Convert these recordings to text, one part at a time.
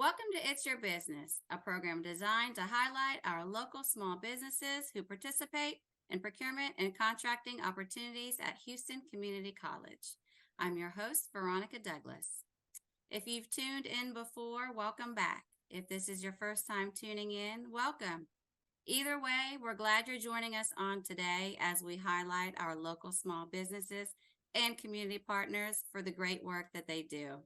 Welcome to It's Your Business, a program designed to highlight our local small businesses who participate in procurement and contracting opportunities at Houston Community College. I'm your host, Veronica Douglas. If you've tuned in before, welcome back. If this is your first time tuning in, welcome. Either way, we're glad you're joining us on today as we highlight our local small businesses and community partners for the great work that they do.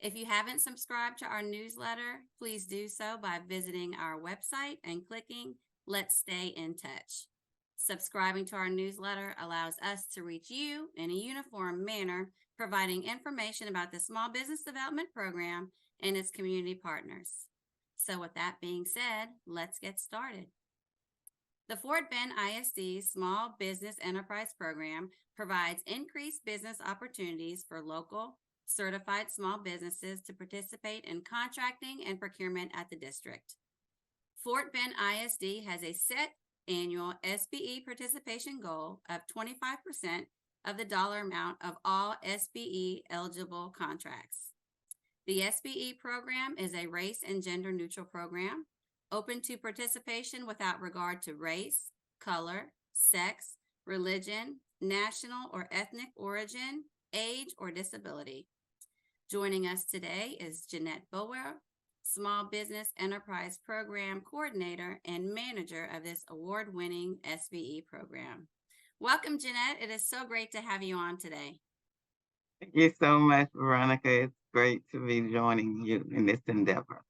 If you haven't subscribed to our newsletter, please do so by visiting our website and clicking Let's Stay in Touch. Subscribing to our newsletter allows us to reach you in a uniform manner, providing information about the Small Business Development Program and its community partners. So with that being said, let's get started. The Fort Bend ISD Small Business Enterprise Program provides increased business opportunities for local certified small businesses to participate in contracting and procurement at the district. Fort Bend ISD has a set annual SBE participation goal of 25% of the dollar amount of all SBE eligible contracts. The SBE program is a race and gender neutral program, open to participation without regard to race, color, sex, religion, national or ethnic origin, age, or disability. Joining us today is Jeanette, Small Business Enterprise Program Coordinator and Manager of this award-winning SBE program. Welcome, Jeanette. It is so great to have you on today. Thank you so much, Veronica. It's great to be joining you in this endeavor.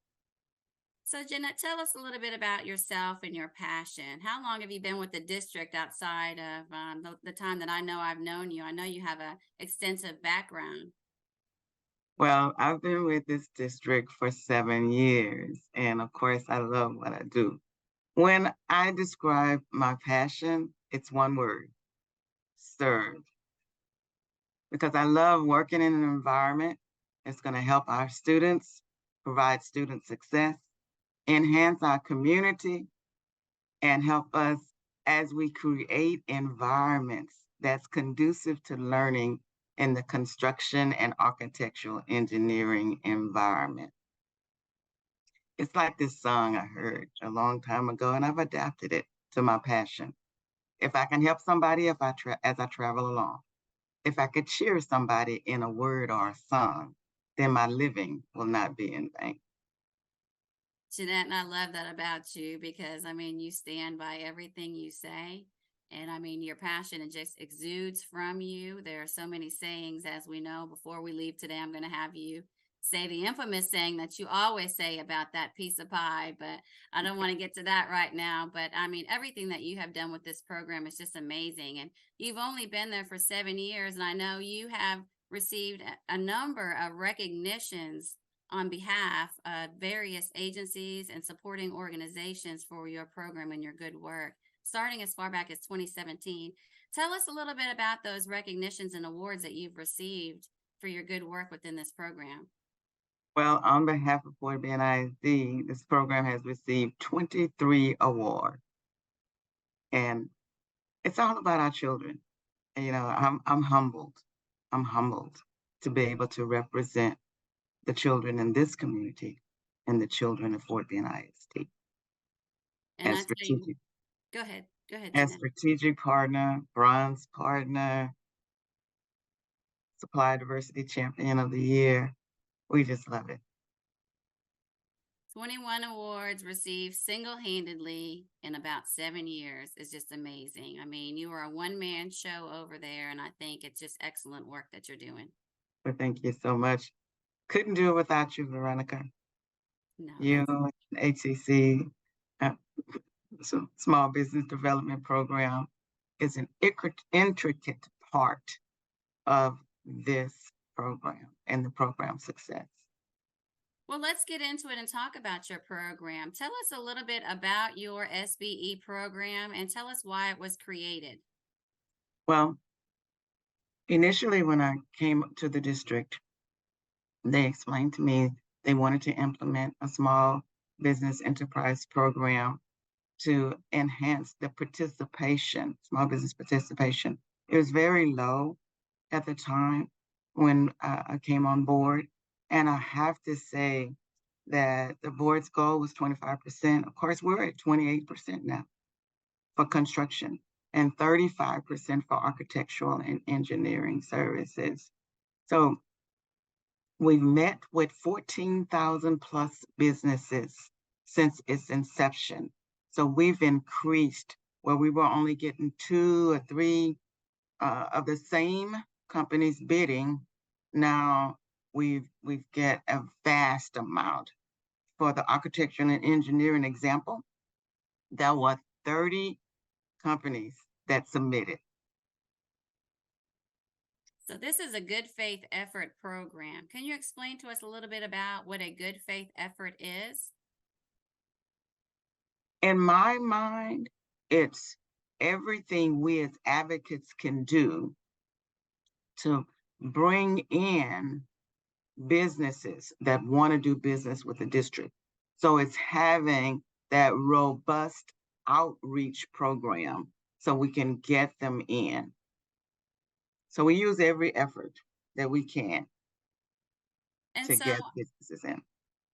So, Jeanette, tell us a little bit about yourself and your passion. How long have you been with the district outside of the time that I know I've known you? I know you have an extensive background. Well, I've been with this district for 7 years, and of course, I love what I do. When I describe my passion, it's one word: serve. Because I love working in an environment that's going to help our students, provide student success, enhance our community, and help us as we create environments that's conducive to learning in the construction and architectural engineering environment. It's like this song I heard a long time ago, and I've adapted it to my passion. If I can help somebody as I travel along, if I could cheer somebody in a word or a song, then my living will not be in vain. Jeanette, and I love that about you because, you stand by everything you say. And your passion, it just exudes from you. There are so many sayings, as we know. Before we leave today, I'm going to have you say the infamous saying that you always say about that piece of pie, but I don't want to get to that right now. But everything that you have done with this program is just amazing. And you've only been there for 7 years, and I know you have received a number of recognitions on behalf of various agencies and supporting organizations for your program and your good work, starting as far back as 2017. Tell us a little bit about those recognitions and awards that you've received for your good work within this program. Well, on behalf of Fort Bend ISD, this program has received 23 awards. And it's all about our children. And, I'm humbled. I'm humbled to be able to represent the children in this community and the children of Fort Bend ISD. And as strategic, go ahead. As strategic partner, bronze partner, Supply Diversity Champion of the Year. We just love it. 21 awards received single-handedly in about 7 years is just amazing. You are a one-man show over there, and I think it's just excellent work that you're doing. Well, thank you so much. Couldn't do it without you, Veronica. No, you, HCC, so Small Business Development Program is an intricate part of this program and the program success. Well, let's get into it and talk about your program. Tell us a little bit about your SBE program and tell us why it was created. Well, initially when I came to the district, they explained to me they wanted to implement a small business enterprise program to enhance the participation, small business participation. It was very low at the time when I came on board. And I have to say, that the board's goal was 25%. Of course, we're at 28% now for construction and 35% for architectural and engineering services. So we've met with 14,000 plus businesses since its inception. So we've increased where we were only getting 2 or 3 of the same companies bidding. Now we've get a vast amount. For the architecture and engineering example, there were 30 companies that submitted. So this is a good faith effort program. Can you explain to us a little bit about what a good faith effort is? In my mind, it's everything we as advocates can do to bring in businesses that want to do business with the district. So it's having that robust outreach program so we can get them in. So we use every effort that we can And to so, get businesses in.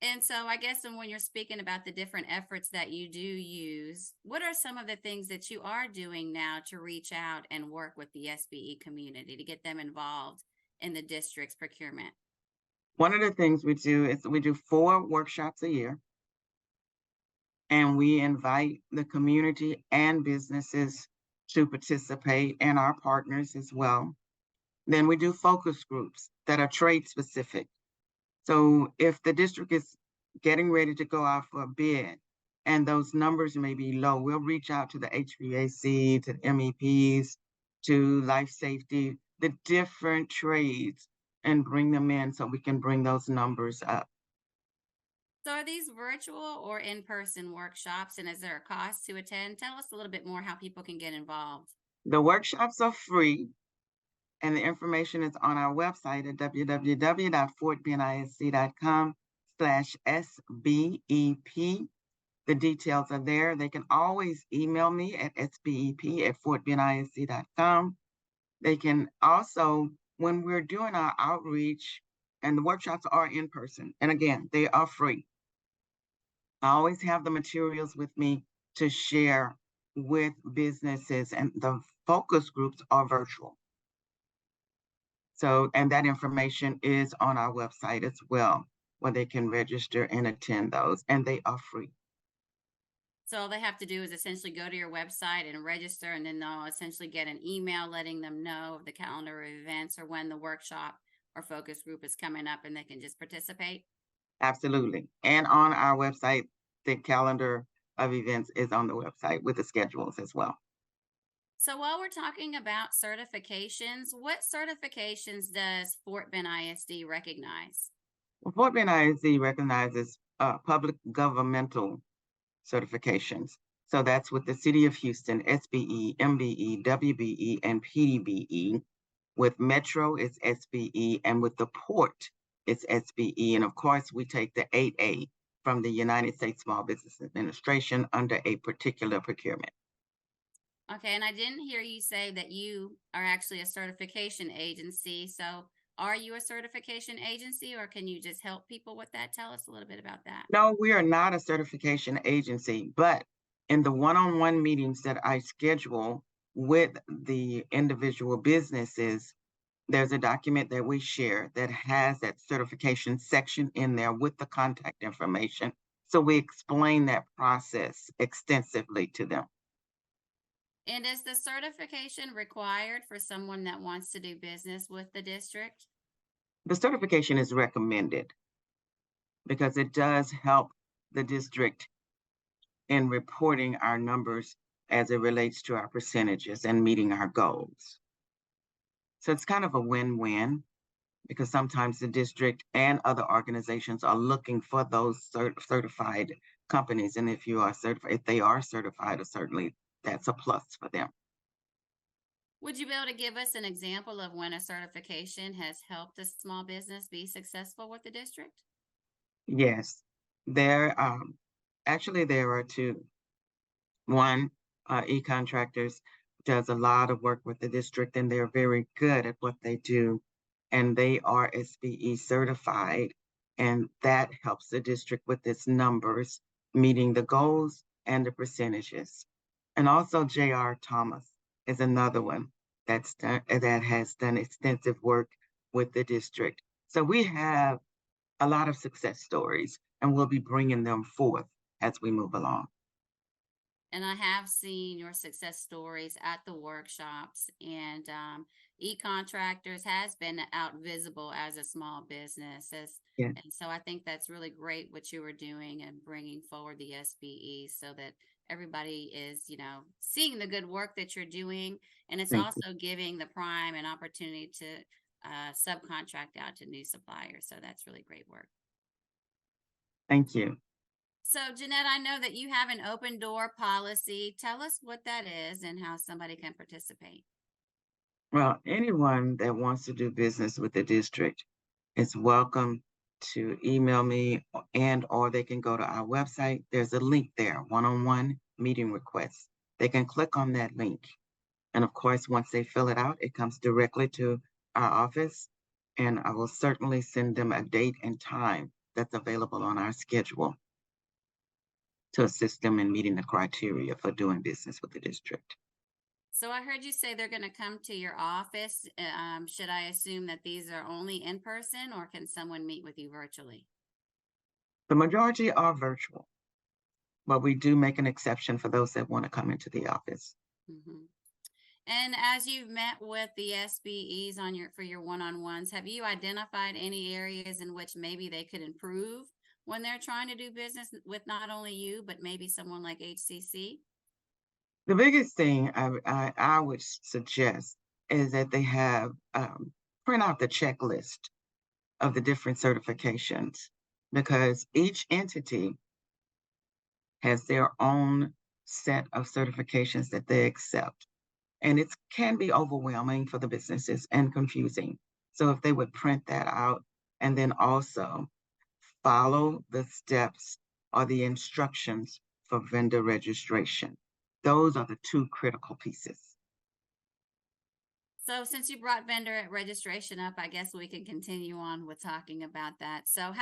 and so I guess when you're speaking about the different efforts that you do use, what are some of the things that you are doing now to reach out and work with the SBE community to get them involved in the district's procurement? One of the things we do is we do 4 workshops a year, and we invite the community and businesses to participate and our partners as well. Then we do focus groups that are trade specific. So if the district is getting ready to go out for a bid and those numbers may be low, we'll reach out to the HVAC, to the MEPs, to life safety, the different trades, and bring them in so we can bring those numbers up. So are these virtual or in-person workshops, and is there a cost to attend? Tell us a little bit more how people can get involved. The workshops are free, and the information is on our website at www.fortbenisc.com/SBEP. The details are there. They can always email me at sbep@fortbenisc.com. They can also, when we're doing our outreach, and the workshops are in person, and again, they are free. I always have the materials with me to share with businesses, and the focus groups are virtual. So, and that information is on our website as well, where they can register and attend those, and they are free. So all they have to do is essentially go to your website and register, and then they'll essentially get an email letting them know of the calendar of events or when the workshop or focus group is coming up, and they can just participate. Absolutely. And on our website, the calendar of events is on the website with the schedules as well. So while we're talking about certifications, what certifications does Fort Bend ISD recognize? Well, Fort Bend ISD recognizes public governmental certifications. So that's with the City of Houston, SBE, MBE, WBE, and PDBE. With Metro, it's SBE, and with the Port, it's SBE. And of course, we take the 8A from the United States Small Business Administration under a particular procurement. Okay, and I didn't hear you say that you are actually a certification agency. So are you a certification agency, or can you just help people with that? Tell us a little bit about that. No, we are not a certification agency, but in the one-on-one meetings that I schedule with the individual businesses, there's a document that we share that has that certification section in there with the contact information. So we explain that process extensively to them. And is the certification required for someone that wants to do business with the district? The certification is recommended because it does help the district in reporting our numbers as it relates to our percentages and meeting our goals. So it's kind of a win-win because sometimes the district and other organizations are looking for those certified companies. And if you are certified, if they are certified, certainly that's a plus for them. Would you be able to give us an example of when a certification has helped a small business be successful with the district? Yes, there actually there are 2. One, e-contractors does a lot of work with the district, and they're very good at what they do, and they are SBE certified. And that helps the district with its numbers, meeting the goals and the percentages. And also J.R. Thomas is another one that has done extensive work with the district. So we have a lot of success stories, and we'll be bringing them forth as we move along. And I have seen your success stories at the workshops, and e-contractors has been out visible as a small business. Yeah, And so I think that's really great what you were doing and bringing forward the SBE so that everybody is, seeing the good work that you're doing. And it's thank you. also giving the prime an opportunity to subcontract out to new suppliers. So that's really great work. Thank you. So, Jeanette, I know that you have an open door policy. Tell us what that is and how somebody can participate. Well, anyone that wants to do business with the district is welcome to email me and or they can go to our website. There's a link there, one-on-one meeting requests. They can click on that link. And of course, once they fill it out, it comes directly to our office. And I will certainly send them a date and time that's available on our schedule to assist them in meeting the criteria for doing business with the district. So, I heard you say they're going to come to your office. Should I assume that these are only in person or can someone meet with you virtually? The majority are virtual, but we do make an exception for those that want to come into the office. Hmm. And as you've met with the SBEs for your one-on-ones, have you identified any areas in which maybe they could improve when they're trying to do business with not only you, but maybe someone like HCC? The biggest thing I would suggest is that they have print out the checklist of the different certifications because each entity has their own set of certifications that they accept. And it can be overwhelming for the businesses and confusing. So if they would print that out and then also follow the steps or the instructions for vendor registration. Those are the two critical pieces. So since you brought vendor registration up, I guess we can continue on with talking about that. So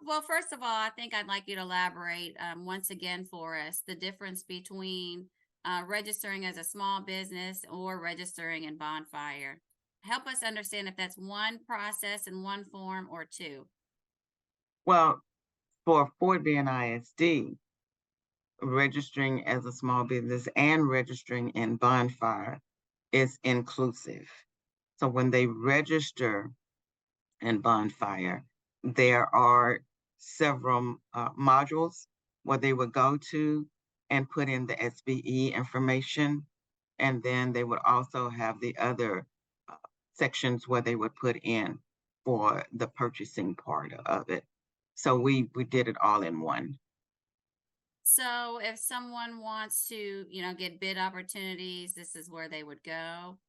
well, first of all, I think I'd like you to elaborate once again for us the difference between registering as a small business or registering in Bonfire. Help us understand if that's one process in one form or two. Well, for Fort Bend ISD, registering as a small business and registering in Bonfire is inclusive. So when they register in Bonfire, there are several modules where they would go to and put in the SBE information. And then they would also have the other sections where they would put in for the purchasing part of it. So we did it all in one. So if someone wants to, get bid opportunities, this is where they would go.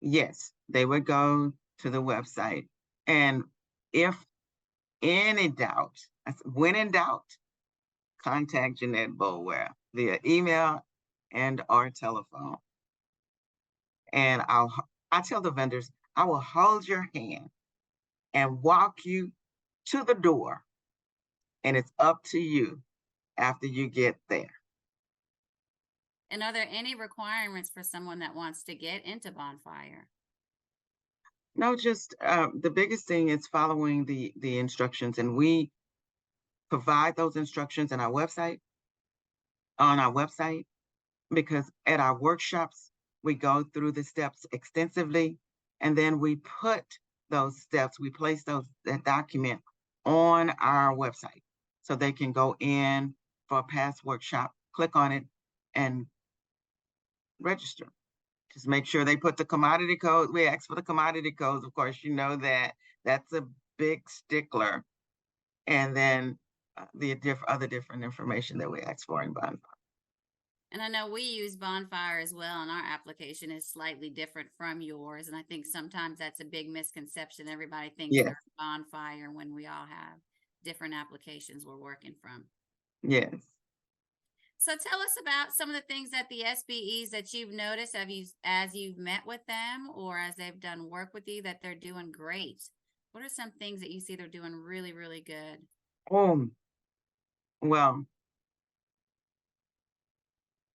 Yes, they would go to the website. And if any doubt, when in doubt, contact Jeanette Boleware via email and or telephone. And I tell the vendors, I will hold your hand and walk you to the door. And it's up to you after you get there. And are there any requirements for someone that wants to get into Bonfire? No, just the biggest thing is following the instructions, and we provide those instructions on our website, because at our workshops we go through the steps extensively, and then we put those steps, we place that document on our website, so they can go in for a past workshop, click on it, and register. Just make sure they put the commodity code. We ask for the commodity codes. Of course, you know that that's a big stickler. And then the other different information that we ask for in Bonfire. And I know we use Bonfire as well, and our application is slightly different from yours. And I think sometimes that's a big misconception. Everybody thinks Yes, they're Bonfire when we all have different applications we're working from. yes. So tell us about some of the things that the SBEs that you've noticed as you've met with them or as they've done work with you that they're doing great What are some things that you see they're doing really, really good? Oh, well,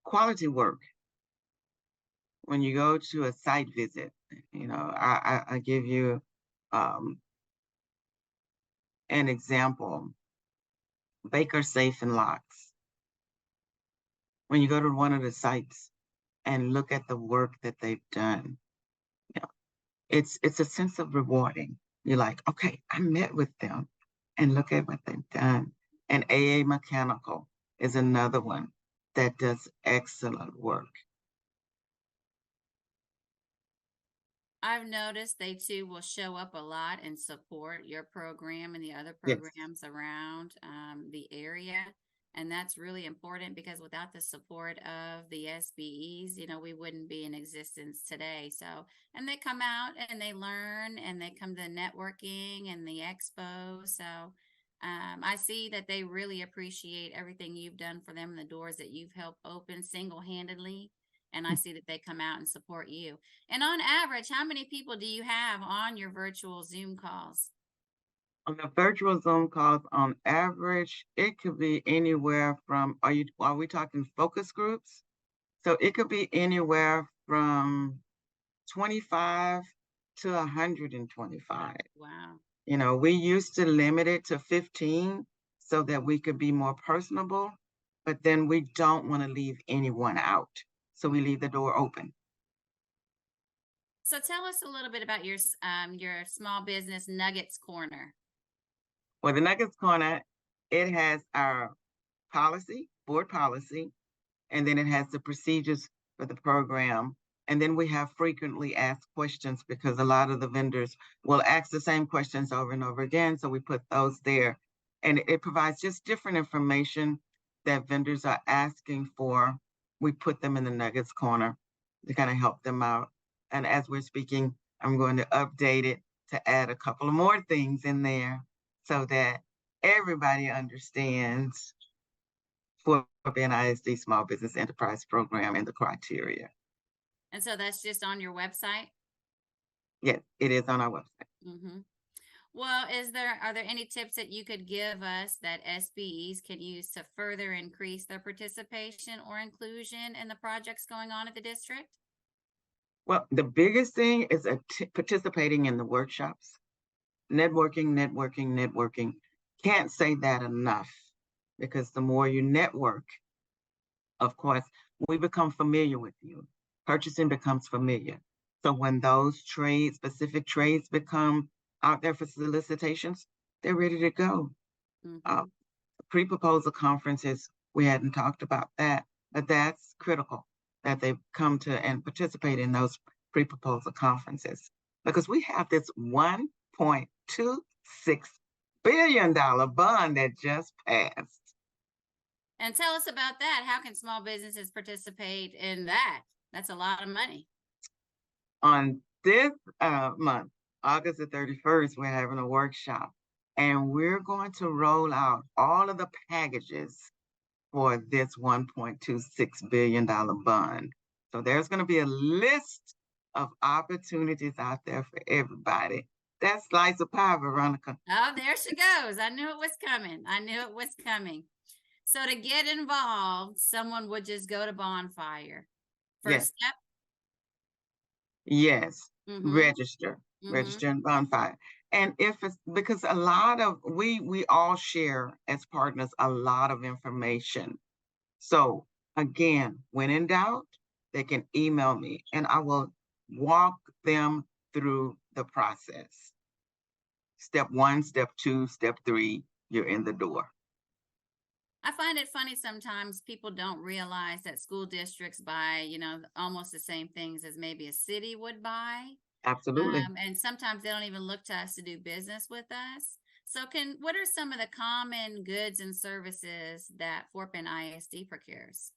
quality work. When you go to a site visit, I give you um, an example. Baker Safe and Locks. When you go to one of the sites and look at the work that they've done, you know, it's a sense of rewarding. You're like, okay, I met with them and look at what they've done. And AA Mechanical is another one that does excellent work. I've noticed they too will show up a lot and support your program and the other Yes. programs around the area. And that's really important because without the support of the SBEs, we wouldn't be in existence today. So, and they come out and they learn and they come to networking and the expo. So, I see that they really appreciate everything you've done for them and the doors that you've helped open single handedly. And I see that they come out and support you. And on average, how many people do you have on your virtual Zoom calls? On the virtual Zoom calls, on average, it could be anywhere from, are we talking focus groups? So it could be anywhere from 25 to 125. Wow. We used to limit it to 15 so that we could be more personable, but then we don't want to leave anyone out. So we leave the door open. So tell us a little bit about your small business Nuggets Corner. Well, the Nuggets Corner, it has our board policy, and then it has the procedures for the program. And then we have frequently asked questions because a lot of the vendors will ask the same questions over and over again. So we put those there. And it provides just different information that vendors are asking for. We put them in the Nuggets Corner to kind of help them out. And as we're speaking, I'm going to update it to add a couple of more things in there so that everybody understands for NISD Small Business Enterprise Program and the criteria. And so that's just on your website? Yes, it is on our website. Mm-hmm. Well, are there any tips that you could give us that SBEs can use to further increase their participation or inclusion in the projects going on at the district? Well, the biggest thing is participating in the workshops, networking, networking, networking. Can't say that enough because the more you network, of course, we become familiar with you. Purchasing becomes familiar. So when those specific trades become out there for solicitations, they're ready to go. Mm-hmm. Pre-proposal conferences, we hadn't talked about that, but that's critical that they come to and participate in those pre-proposal conferences because we have this $1.26 billion bond that just passed. And tell us about that. How can small businesses participate in that? That's a lot of money. On this month, August the 31st, we're having a workshop and we're going to roll out all of the packages for this $1.26 billion bond. So there's going to be a list of opportunities out there for everybody. That slice of pie, Veronica. Oh, there she goes. I knew it was coming. I knew it was coming. So to get involved, someone would just go to Bonfire. First step? Yes. Mm-hmm. Register in Bonfire. And if it's because a lot of we all share as partners a lot of information. So again, when in doubt, they can email me and I will walk them through the process. Step 1, step 2, step 3, you're in the door. I find it funny sometimes people don't realize that school districts buy, almost the same things as maybe a city would buy. Absolutely. And sometimes they don't even look to us to do business with us. So what are some of the common goods and services that Fort Bend ISD procures?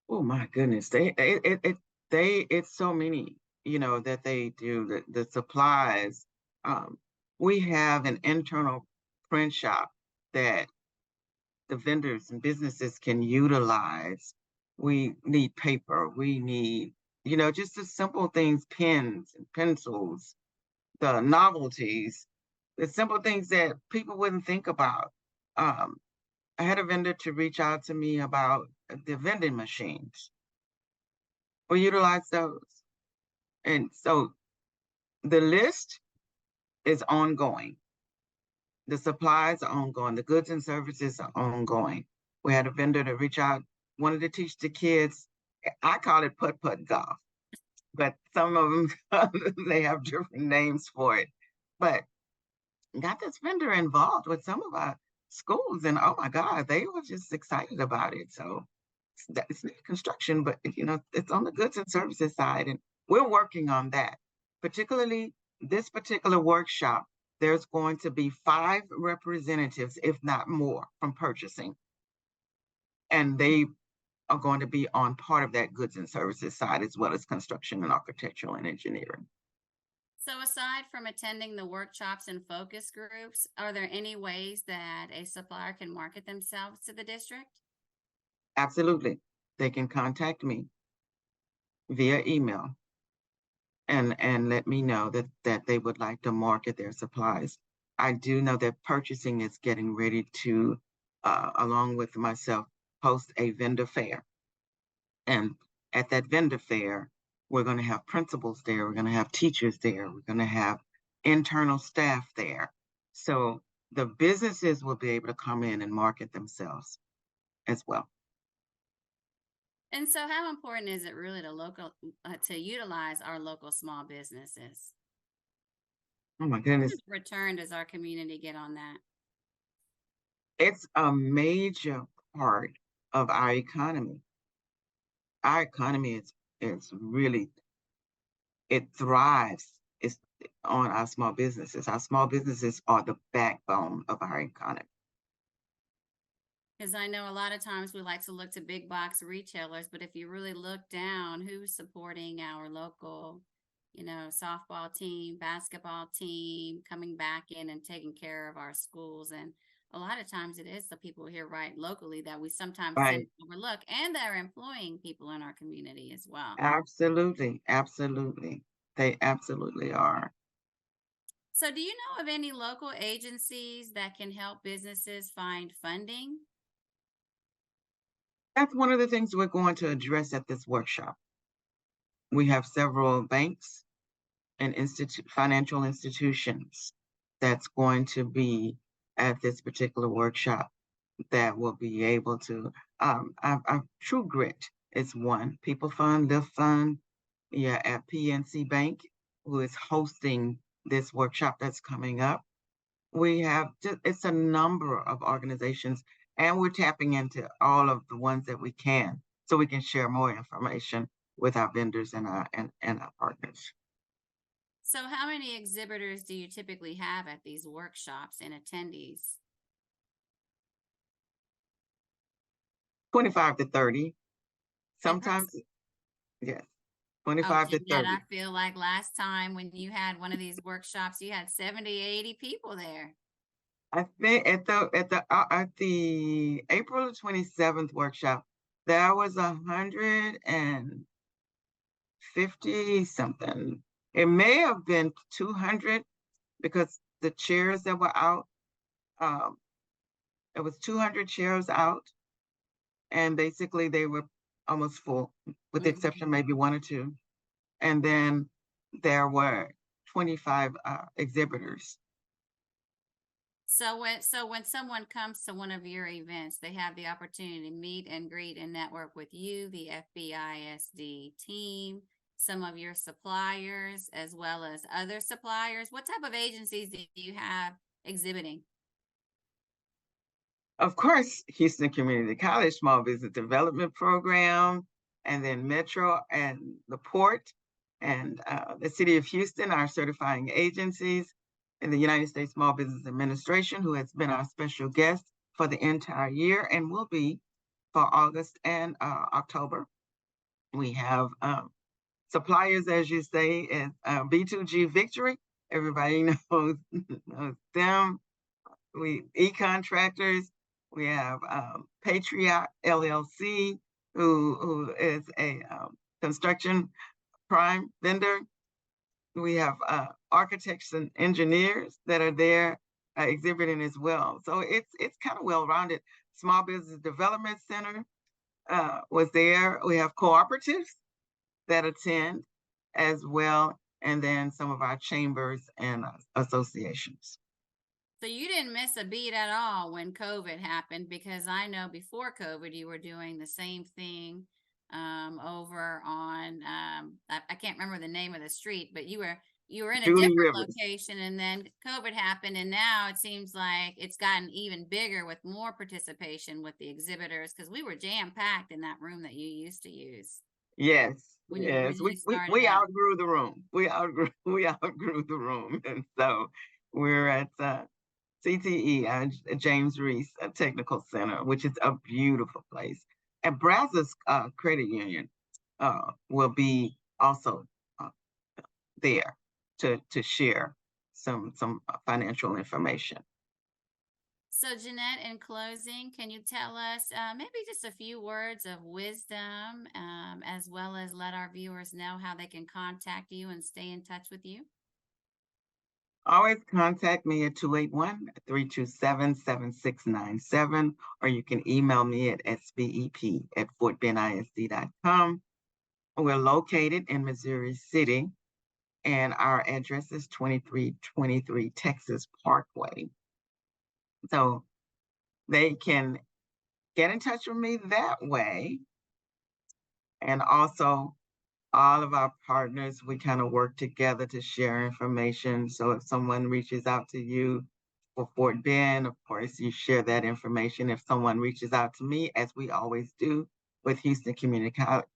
Oh my goodness. It's so many, that they do the supplies. We have an internal print shop that the vendors and businesses can utilize. We need paper. We need, just the simple things, pens and pencils, the novelties, the simple things that people wouldn't think about. I had a vendor to reach out to me about the vending machines. We utilize those. And so the list is ongoing. The supplies are ongoing. The goods and services are ongoing. We had a vendor to reach out, wanted to teach the kids. I call it putt-putt golf, but some of them, they have different names for it. But got this vendor involved with some of our schools, and oh my God, they were just excited about it. So it's not construction, but it's on the goods and services side, and we're working on that. Particularly this particular workshop, there's going to be 5 representatives, if not more, from purchasing, and they are going to be on part of that goods and services side, as well as construction and architectural and engineering. So aside from attending the workshops and focus groups, are there any ways that a supplier can market themselves to the district? Absolutely. They can contact me via email and let me know that they would like to market their supplies. I do know that purchasing is getting ready to, along with myself, host a vendor fair. And at that vendor fair, we're going to have principals there, we're going to have teachers there, we're going to have internal staff there. So the businesses will be able to come in and market themselves as well. And so how important is it really to utilize our local small businesses? Oh my What goodness. kind of return does our community get on that? It's a major part of our economy. Our economy is really, it thrives. It's on our small businesses. Our small businesses are the backbone of our economy. Because I know a lot of times we like to look to big box retailers, but if you really look down, who's supporting our local, softball team, basketball team, coming back in and taking care of our schools? And a lot of times it is the people here right locally that we sometimes tend Right. to overlook, and they're employing people in our community as well. Absolutely. Absolutely. They absolutely are. So, do you know of any local agencies that can help businesses find funding? That's one of the things we're going to address at this workshop. We have several banks and financial institutions that's going to be at this particular workshop that will be able to, True Grit is one, People Fund, Lift Fund, yeah, at PNC Bank, who is hosting this workshop that's coming up. We have it's a number of organizations, and we're tapping into all of the ones that we can so we can share more information with our vendors and our partners. So, how many exhibitors do you typically have at these workshops and attendees? 25 to 30. And Sometimes, yes, oh, 25 to Jeanette, I 30. feel like last time when you had one of these workshops, you had 70, 80 people there. I think at the April 27th workshop, there was 150 something. It may have been 200 because the chairs that were out, um, it was 200 chairs out, and basically they were almost full, with the exception Mhm. maybe 1 or 2. And then there were 25 exhibitors. So when someone comes to one of your events, they have the opportunity to meet and greet and network with you, the FBISD team, some of your suppliers, as well as other suppliers. What type of agencies do you have exhibiting? Of course, Houston Community College Small Business Development Program, and then Metro and the Port and the City of Houston, our certifying agencies, and the United States Small Business Administration, who has been our special guest for the entire year and will be for August and October. We have suppliers, as you say, as B2G Victory. Everybody knows them. We e-contractors. We have Patriot LLC, who is a construction prime vendor. We have architects and engineers that are there exhibiting as well. So it's kind of well-rounded. Small Business Development Center was there. We have cooperatives that attend as well, and then some of our chambers and associations. So you didn't miss a beat at all when COVID happened, because I know before COVID you were doing the same thing over on I can't remember the name of the street, but you were in a Julie different Rivers. location, and then COVID happened, and now it seems like it's gotten even bigger with more participation with the exhibitors, because we were jam packed in that room that you used to use Yes, when you yes. originally started We out. outgrew the room. We outgrew the room, and so we're at CTE, James Reese Technical Center, which is a beautiful place. And Brazos Credit Union will be also uh, there to share some financial information. So, Jeanette, in closing, can you tell us maybe just a few words of wisdom, as well as let our viewers know how they can contact you and stay in touch with you? Always contact me at 281-327-7697, or you can email me at sbep@fortbennisd.com. We're located in Missouri City, and our address is 2323 Texas Parkway. So they can get in touch with me that way. And also, all of our partners, we kind of work together to share information. So if someone reaches out to you for Fort Bend, of course, you share that information. If someone reaches out to me, as we always do with Houston Community College,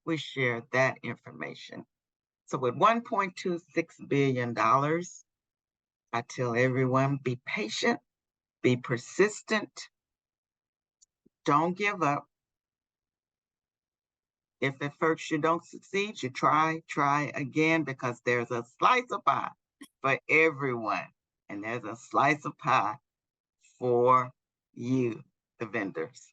we share that information. So with $1.26 billion, I tell everyone, be patient, be persistent, don't give up. If at first you don't succeed, you try again, because there's a slice of pie for everyone. And there's a slice of pie for you, the vendors.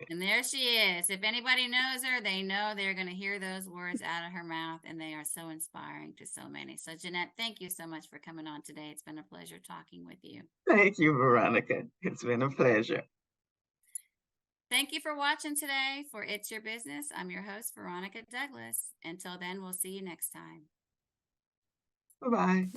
And there she is. If anybody knows her, they know they're going to hear those words out of her mouth, and they are so inspiring to so many. So, Jeanette, thank you so much for coming on today. It's been a pleasure talking with you. Thank you, Veronica. It's been a pleasure. Thank you for watching today for It's Your Business. I'm your host, Veronica Douglas. Until then, we'll see you next time. Bye-bye.